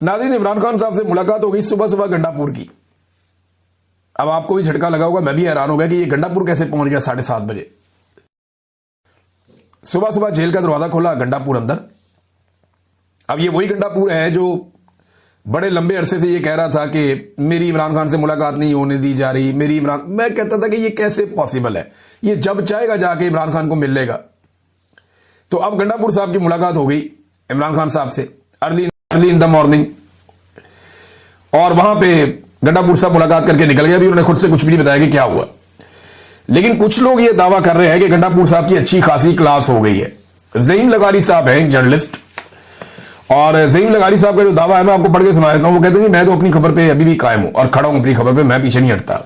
नाज़रीन, इमरान खान साहब से मुलाकात हो गई सुबह सुबह गंडापुर की। अब आपको भी झटका लगा होगा, मैं भी हैरान हो गया कि ये गंडापुर कैसे पहुंच गया 7:30 बजे। सुबह सुबह जेल का दरवाजा खोला, गंडापुर अंदर। अब ये वही गंडापुर है जो बड़े लंबे अरसे से ये कह रहा था कि मेरी इमरान खान से मुलाकात नहीं होने दी जा रही, मैं कहता था कि ये कैसे पॉसिबल है, ये जब चाहेगा जाके इमरान खान को मिल लेगा। तो अब गंडापुर साहब की मुलाकात हो गई इमरान खान साहब से अर्ली इन द मॉर्निंग, और वहां पे गंडापुर साहब मुलाकात करके निकल गए। अभी उन्होंने खुद से कुछ भी नहीं बताया कि क्या हुआ, लेकिन कुछ लोग ये दावा कर रहे हैं कि गंडापुर साहब की अच्छी खासी क्लास हो गई है। ज़हीम लगारी साहब हैं जर्नलिस्ट, और ज़हीम लगारी साहब का जो दावा है मैं आपको पढ़ के सुना देता हूं। वो कहते हैं मैं तो अपनी खबर पे अभी भी कायम हूं और खड़ा हूं अपनी खबर पे, मैं पीछे नहीं हटता।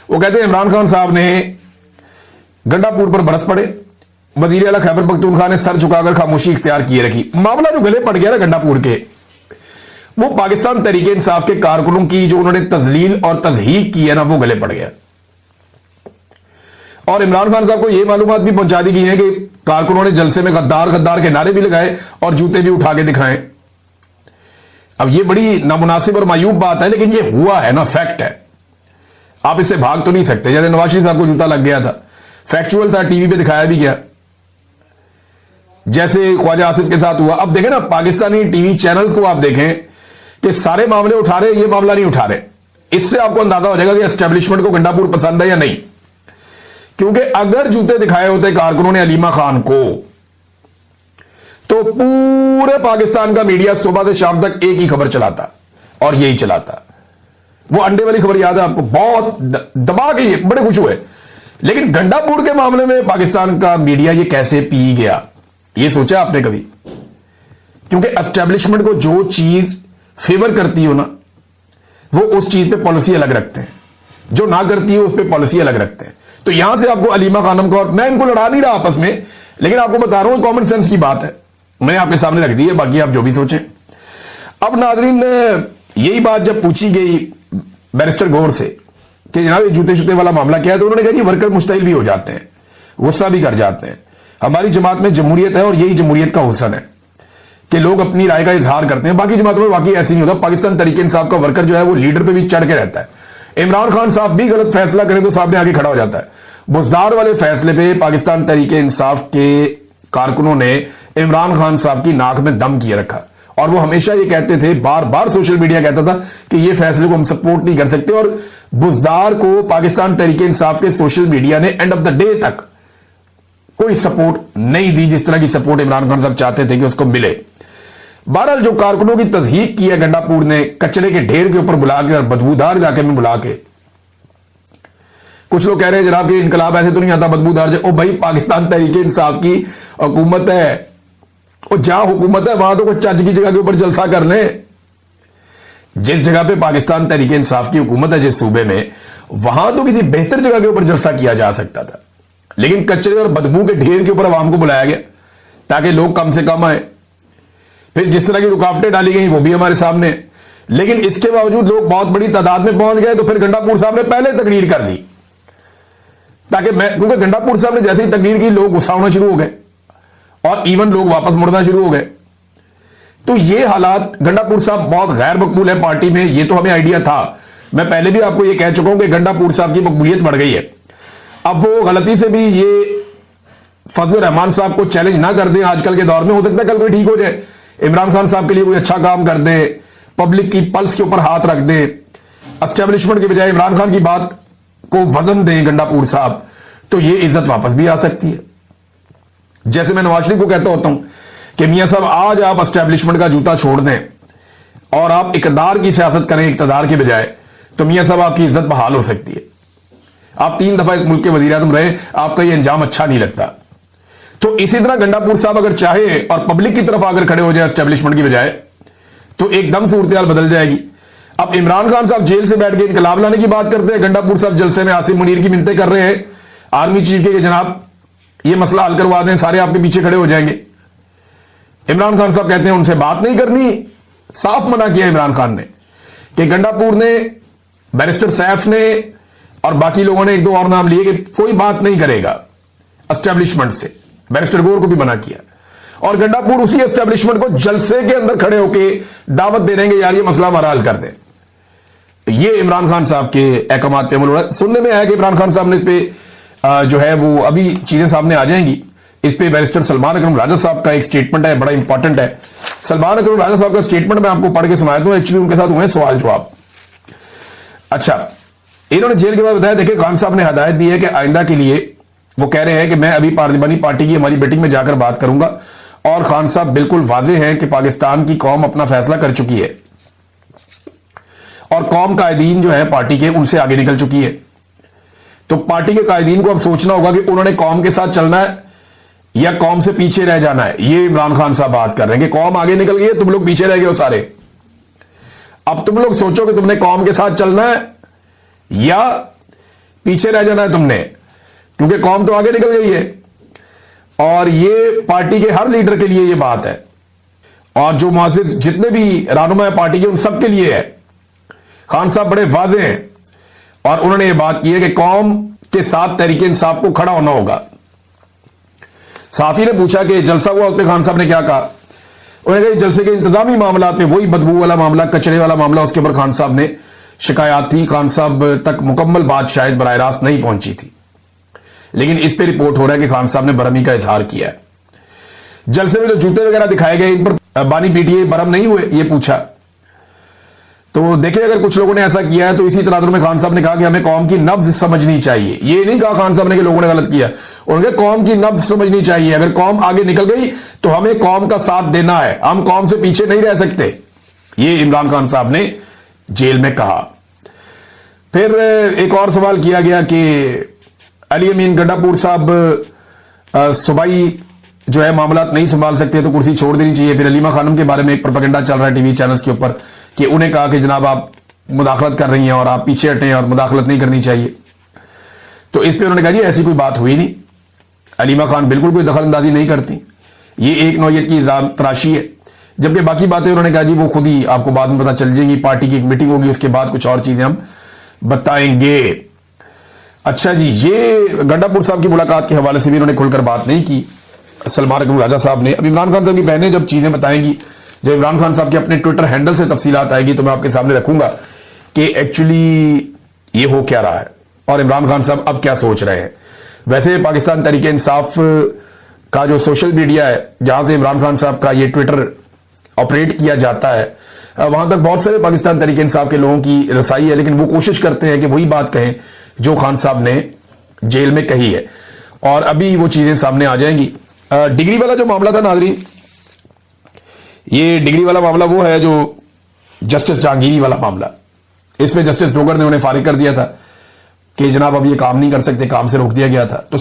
वो कहते हैं इमरान खान साहब ने गंडापुर पर बरस पड़े, वजीर आला खैबर पख्तूनख्वा ने सर झुकाकर खामोशी इख्तियार किए रखी। मामला जो गले पड़ गया ना गंडापुर के, वो पाकिस्तान तहरीक इंसाफ के कारकुनों की जो उन्होंने तजलील और तजहीक की है ना, वो गले पड़ गया। और इमरान खान साहब को यह मालूमात भी पहुंचा दी गई है कि कारकुनों ने जलसे में गद्दार गद्दार के नारे भी लगाए और जूते भी उठा के दिखाए। अब यह बड़ी नामुनासिब और मायूब बात है, लेकिन यह हुआ है ना, फैक्ट है, आप इससे भाग तो नहीं सकते। जैसे नवाज शरीफ साहब को जूता लग गया था, फैक्चुअल था, टीवी पे दिखाया भी गया, जैसे ख्वाजा आसिफ के साथ हुआ। अब देखें ना, पाकिस्तानी टीवी चैनल्स को आप देखें कि सारे मामले उठा रहे, ये मामला नहीं उठा रहे। इससे आपको अंदाजा हो जाएगा कि एस्टेब्लिशमेंट को गंडापुर पसंद है या नहीं। क्योंकि अगर जूते दिखाए होते कारकुनों ने अलीमा खान को, तो पूरे पाकिस्तान का मीडिया सुबह से शाम तक एक ही खबर चलाता, और यही चलाता। वो अंडे वाली खबर याद है आपको, बहुत दबा के ये बड़े खुश हुए। लेकिन गंडापुर के मामले में पाकिस्तान का मीडिया ये कैसे पी गया, ये सोचा आपने कभी? क्योंकि एस्टेब्लिशमेंट को जो चीज फेवर करती हो ना, वो उस चीज पे पॉलिसी अलग रखते हैं, जो ना करती है उस पे पॉलिसी अलग रखते हैं। तो यहां से आपको अलीमा खानम को, और मैं इनको लड़ा नहीं रहा आपस में, लेकिन आपको बता रहा हूं कॉमन सेंस की बात है, मैंने आपके सामने रख दी है, बाकी आप जो भी सोचें। अब नाज़रीन, यही बात जब पूछी गई बैरिस्टर गौर से कि जनाब ये जूते शूते वाला मामला क्या है, तो उन्होंने कहा कि वर्कर मुश्तइल भी हो जाते हैं, गुस्सा भी कर जाते हैं। हमारी जमात में जमहूरियत है और यही जमहूरियत का हुस्न है कि लोग अपनी राय का इजहार करते हैं। बाकी जमातों में वाकई ऐसी नहीं होता। पाकिस्तान तहरीक इंसाफ का वर्कर जो है वो लीडर पे भी चढ़ के रहता है। इमरान खान साहब भी गलत फैसला करें तो सामने आगे खड़ा हो जाता है। बुज़दार वाले फैसले पे पाकिस्तान तहरीक इंसाफ के कारकुनों ने इमरान खान साहब की नाक में दम किए रखा, और वो हमेशा ये कहते थे, बार बार सोशल मीडिया कहता था कि ये फैसले को हम सपोर्ट नहीं कर सकते। और बुज़दार को पाकिस्तान तहरीक इंसाफ के सोशल मीडिया ने एंड ऑफ द डे तक कोई सपोर्ट नहीं दी, जिस तरह की सपोर्ट इमरान खान साहब चाहते थे कि उसको मिले। बहरहाल जो कारकुनों की तज़हीक की है गंडापुर ने, कचरे के ढेर के ऊपर बुला के और बदबूदार इलाके में बुला के, कुछ लोग कह रहे हैं जनाब कि इनकलाब ऐसे तो नहीं आता बदबूदार। ओ भाई, पाकिस्तान तहरीक इंसाफ की हुकूमत है, और जहां हुकूमत है वहां तो कोई चज की जगह के ऊपर जलसा कर ले। जिस जगह पे पाकिस्तान तहरीक इंसाफ की हुकूमत है, जिस सूबे में, वहां तो किसी बेहतर जगह के ऊपर जलसा किया जा सकता था, लेकिन कचरे और बदबू के ढेर के ऊपर आवाम को बुलाया गया ताकि लोग कम से कम आए। फिर जिस तरह की रुकावटें डाली गई वो भी हमारे सामने, लेकिन इसके बावजूद लोग बहुत बड़ी तादाद में पहुंच गए। तो फिर गंडापुर साहब ने पहले तकरीर कर दी, ताकि क्योंकि गंडापुर साहब ने जैसे ही तकरीर की लोग गुस्सा होना शुरू हो गए, और इवन लोग वापस मुड़ना शुरू हो गए। तो ये हालात, गंडापुर साहब बहुत गैर मकबूल है पार्टी में, ये तो हमें आइडिया था। मैं पहले भी आपको ये कह चुका हूं कि गंडापुर साहब की मकबूलियत बढ़ गई है। अब वो गलती से भी ये फजलुर रहमान साहब को चैलेंज ना कर दें आजकल के दौर में, हो सकता है कल कोई ठीक हो जाए, इमरान खान साहब के लिए कोई अच्छा काम कर दे, पब्लिक की पल्स के ऊपर हाथ रख दे, एस्टेब्लिशमेंट के बजाय इमरान खान की बात को वजन दें गंडापुर साहब, तो ये इज्जत वापस भी आ सकती है। जैसे मैं नवाज शरीफ को कहता होता हूं कि मियां साहब आज आप एस्टेब्लिशमेंट का जूता छोड़ दें और आप इकदार की सियासत करें इकतदार के बजाय, तो मियां साहब आपकी इज्जत बहाल हो सकती है। आप 3 दफा इस मुल्क के वजीर आज़म रहे, आपका यह अंजाम अच्छा नहीं लगता। तो इसी तरह गंडापुर साहब अगर चाहे और पब्लिक की तरफ आकर खड़े हो जाए एस्टेब्लिशमेंट की बजाय, तो एकदम सूरत हाल बदल जाएगी। अब इमरान खान साहब जेल से बैठ के इनकलाब लाने की बात करते हैं, गंडापुर साहब जलसे में आसिम मुनीर की मिन्नतें कर रहे हैं आर्मी चीफ के, जनाब ये मसला हल करवा दें, सारे आपके पीछे खड़े हो जाएंगे। इमरान खान साहब कहते हैं उनसे बात नहीं करनी। साफ मना किया इमरान खान ने कि गंडापुर ने, बैरिस्टर सैफ ने और बाकी लोगों ने 1-2 और नाम लिए कि कोई बात नहीं करेगा एस्टेब्लिशमेंट से। बैरिस्टर गौर को भी मना किया, और गंडापुर उसी एस्टेब्लिशमेंट को जलसे के अंदर खड़े होकर दावत दे देंगे, यार ये मसला हमारा हल कर दें। ये इमरान खान साहब के अहकामात पे अमल हो रहा है। सुनने में आया कि इमरान खान साहब ने इस पे जो है वो अभी चीजें सामने आ जाएंगी। इस पे बैरिस्टर सलमान अकरम राजा साहब का एक स्टेटमेंट है, बड़ा इंपॉर्टेंट है। सलमान अकरम राजा साहब का स्टेटमेंट मैं आपको पढ़ के सुनाया दूं, एक्चुअली उनके साथ हुए सवाल जवाब। अच्छा, इन्होंने जेल के बाद बताया, देखिए खान साहब ने हदायत दी है कि आइंदा के लिए वो कह रहे हैं कि मैं अभी पार्लिमानी पार्टी की हमारी मीटिंग में जाकर बात करूंगा, और खान साहब बिल्कुल वाज़ेह हैं कि पाकिस्तान की कौम अपना फैसला कर चुकी है और कौम कायदीन जो है पार्टी के उनसे आगे निकल चुकी है। तो पार्टी के कायदीन को अब सोचना होगा कि उन्होंने कौम के साथ चलना है या कौम से पीछे रह जाना है। ये इमरान खान साहब बात कर रहे हैं कि कौम आगे निकल गई है, तुम लोग पीछे रह गए हो सारे। अब तुम लोग सोचो कि तुमने कौम के साथ चलना है या पीछे रह जाना है तुमने, क्योंकि कौम तो आगे निकल गई है। और ये पार्टी के हर लीडर के लिए ये बात है, और जो मुआज़िज़ जितने भी रहनुमा है पार्टी के उन सब के लिए है। खान साहब बड़े वाज़े हैं और उन्होंने ये बात की है कि कौम के साथ तहरीक इंसाफ को खड़ा होना होगा। साफी ने पूछा कि जलसा हुआ, उस पर खान साहब ने क्या कहा। उन्होंने कहा जलसे के इंतजामी मामला में वही बदबू वाला मामला, कचरे वाला मामला, उसके ऊपर खान साहब ने शिकायत थी। खान साहब तक मुकम्मल बात शायद बराह रास्त नहीं पहुंची थी, लेकिन इस पर रिपोर्ट हो रहा है कि खान साहब ने बरहमी का इजहार किया है। जलसे में जो जूते वगैरह दिखाए गए, इन पर बानी पीटीए बरहम नहीं हुए, ये पूछा। तो देखिए, अगर कुछ लोगों ने ऐसा किया है तो इसी तनाजुर में खान साहब ने कहा कि हमें कौम की नब्ज समझनी चाहिए। ये नहीं कहा खान साहब ने कि लोगों ने गलत किया, उन्होंने कौम की नब्ज समझनी चाहिए। अगर कौम आगे निकल गई तो हमें कौम का साथ देना है, हम कौम से पीछे नहीं रह सकते। ये इमरान खान साहब ने जेल में कहा। फिर एक और सवाल किया गया कि अली अमीन गंडापुर साहब सूबाई जो है मामला नहीं संभाल सकते तो कुर्सी छोड़ देनी चाहिए। फिर अलीमा खानम के बारे में एक प्रोपेगेंडा चल रहा है टीवी चैनल्स के ऊपर कि उन्हें कहा कि जनाब आप मुदाखलत कर रही हैं और आप पीछे हटें और मुदाखलत नहीं करनी चाहिए। तो इस पर उन्होंने कहा जी ऐसी कोई बात हुई नहीं, अलीमा खान बिल्कुल कोई दखल अंदाजी नहीं करती, ये एक नौयत की इल्जाम तराशी है। जबकि बाकी बातें उन्होंने कहा जी वो खुद ही आपको बाद में पता चल जाएंगी, पार्टी की एक मीटिंग होगी, उसके बाद कुछ और चीजें हम बताएंगे। अच्छा जी, ये गंडापुर साहब की मुलाकात के हवाले से भी उन्होंने खुलकर बात नहीं की सलमान अकरम राजा साहब ने। अब इमरान खान साहब की बहनें जब चीजें बताएंगी, जब इमरान खान साहब के अपने ट्विटर हैंडल से तफसीलात आएगी, तो मैं आपके सामने रखूंगा कि एक्चुअली ये हो क्या रहा है और इमरान खान साहब अब क्या सोच रहे हैं। वैसे पाकिस्तान तहरीक इंसाफ का जो सोशल मीडिया है, जहां से इमरान खान साहब का ये ट्विटर ऑपरेट किया जाता है, वहां तक बहुत सारे पाकिस्तान तहरीक इंसाफ के लोगों की रसाई है, लेकिन वो कोशिश करते हैं कि वही बात कहें जो खान साहब ने जेल में कही है। और अभी वो चीजें सामने आ जाएंगी। डिग्री वाला जो मामला था नाज़रीन, ये डिग्री वाला मामला वो है जो जस्टिस जहांगीरी वाला मामला। इसमें जस्टिस डोगर ने उन्हें फारिग कर दिया था कि जनाब अब ये काम नहीं कर सकते, काम से रोक दिया गया था। तो